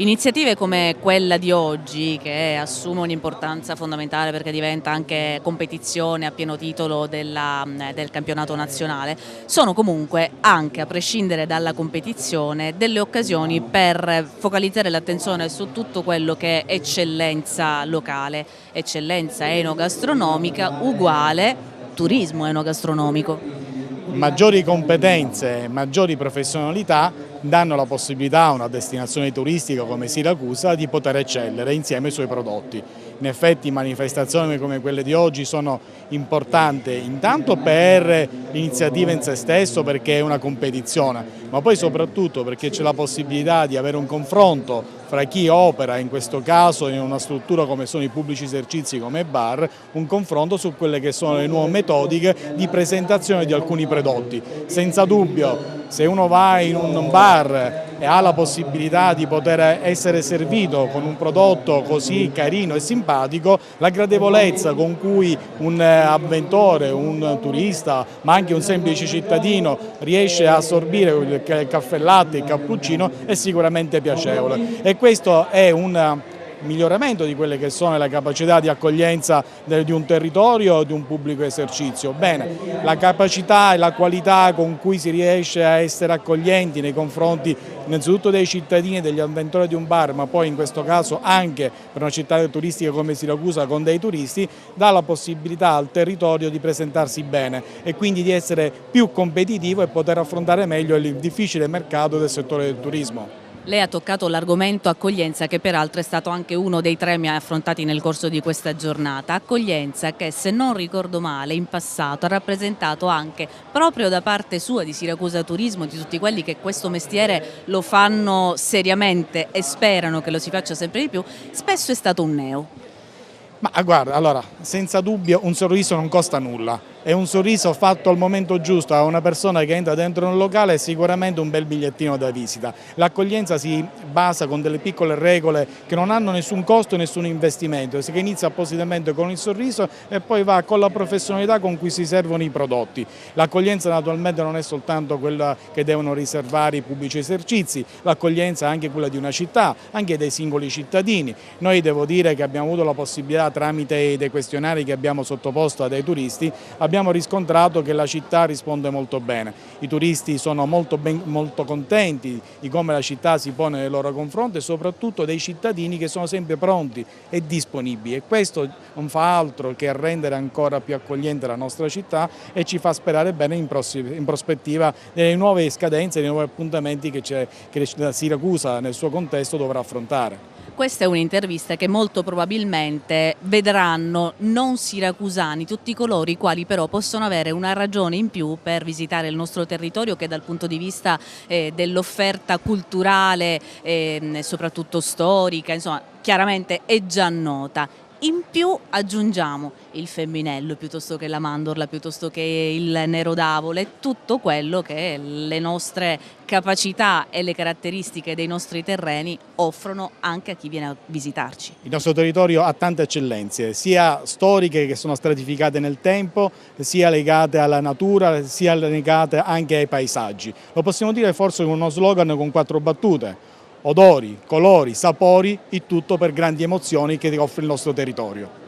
Iniziative come quella di oggi, che assume un'importanza fondamentale perché diventa anche competizione a pieno titolo del campionato nazionale, sono comunque, anche a prescindere dalla competizione, delle occasioni per focalizzare l'attenzione su tutto quello che è eccellenza locale, eccellenza enogastronomica uguale turismo enogastronomico. Maggiori competenze, maggiori professionalità danno la possibilità a una destinazione turistica come Siracusa di poter eccellere insieme ai suoi prodotti. In effetti manifestazioni come quelle di oggi sono importanti intanto per l'iniziativa in se stesso, perché è una competizione, ma poi soprattutto perché c'è la possibilità di avere un confronto fra chi opera, in questo caso in una struttura come sono i pubblici esercizi come bar, un confronto su quelle che sono le nuove metodiche di presentazione di alcuni prodotti. Senza dubbio, se uno va in un bar e ha la possibilità di poter essere servito con un prodotto così carino e simpatico, la gradevolezza con cui un avventore, un turista, ma anche un semplice cittadino riesce a assorbire il caffè latte e il cappuccino è sicuramente piacevole. E questo è un miglioramento di quelle che sono le capacità di accoglienza di un territorio, di un pubblico esercizio. Bene, la capacità e la qualità con cui si riesce a essere accoglienti nei confronti innanzitutto dei cittadini e degli avventori di un bar, ma poi in questo caso anche per una città turistica come Siracusa con dei turisti, dà la possibilità al territorio di presentarsi bene e quindi di essere più competitivo e poter affrontare meglio il difficile mercato del settore del turismo. Lei ha toccato l'argomento accoglienza, che peraltro è stato anche uno dei temi affrontati nel corso di questa giornata. Accoglienza che, se non ricordo male, in passato ha rappresentato anche, proprio da parte sua di Siracusa Turismo, di tutti quelli che questo mestiere lo fanno seriamente e sperano che lo si faccia sempre di più, spesso è stato un neo. Ma guarda, allora, senza dubbio un sorriso non costa nulla, e un sorriso fatto al momento giusto a una persona che entra dentro un locale è sicuramente un bel bigliettino da visita. L'accoglienza si basa con delle piccole regole che non hanno nessun costo e nessun investimento, che inizia appositamente con il sorriso e poi va con la professionalità con cui si servono i prodotti. L'accoglienza naturalmente non è soltanto quella che devono riservare i pubblici esercizi, l'accoglienza è anche quella di una città, anche dei singoli cittadini. Noi devo dire che abbiamo avuto la possibilità, tramite dei questionari che abbiamo sottoposto a dei turisti, abbiamo riscontrato che la città risponde molto bene. I turisti sono molto contenti di come la città si pone nei loro confronti e soprattutto dei cittadini che sono sempre pronti e disponibili, e questo non fa altro che rendere ancora più accogliente la nostra città e ci fa sperare bene in prospettiva delle nuove scadenze, dei nuovi appuntamenti che Siracusa nel suo contesto dovrà affrontare. Questa è un'intervista che molto probabilmente vedranno non siracusani, tutti coloro i quali però possono avere una ragione in più per visitare il nostro territorio, che dal punto di vista dell'offerta culturale e soprattutto storica, insomma, chiaramente è già nota. In più aggiungiamo il femminello piuttosto che la mandorla, piuttosto che il nero d'Avole, tutto quello che le nostre capacità e le caratteristiche dei nostri terreni offrono anche a chi viene a visitarci. Il nostro territorio ha tante eccellenze, sia storiche che sono stratificate nel tempo, sia legate alla natura, sia legate anche ai paesaggi. Lo possiamo dire forse con uno slogan con 4 battute: odori, colori, sapori, il tutto per grandi emozioni che offre il nostro territorio.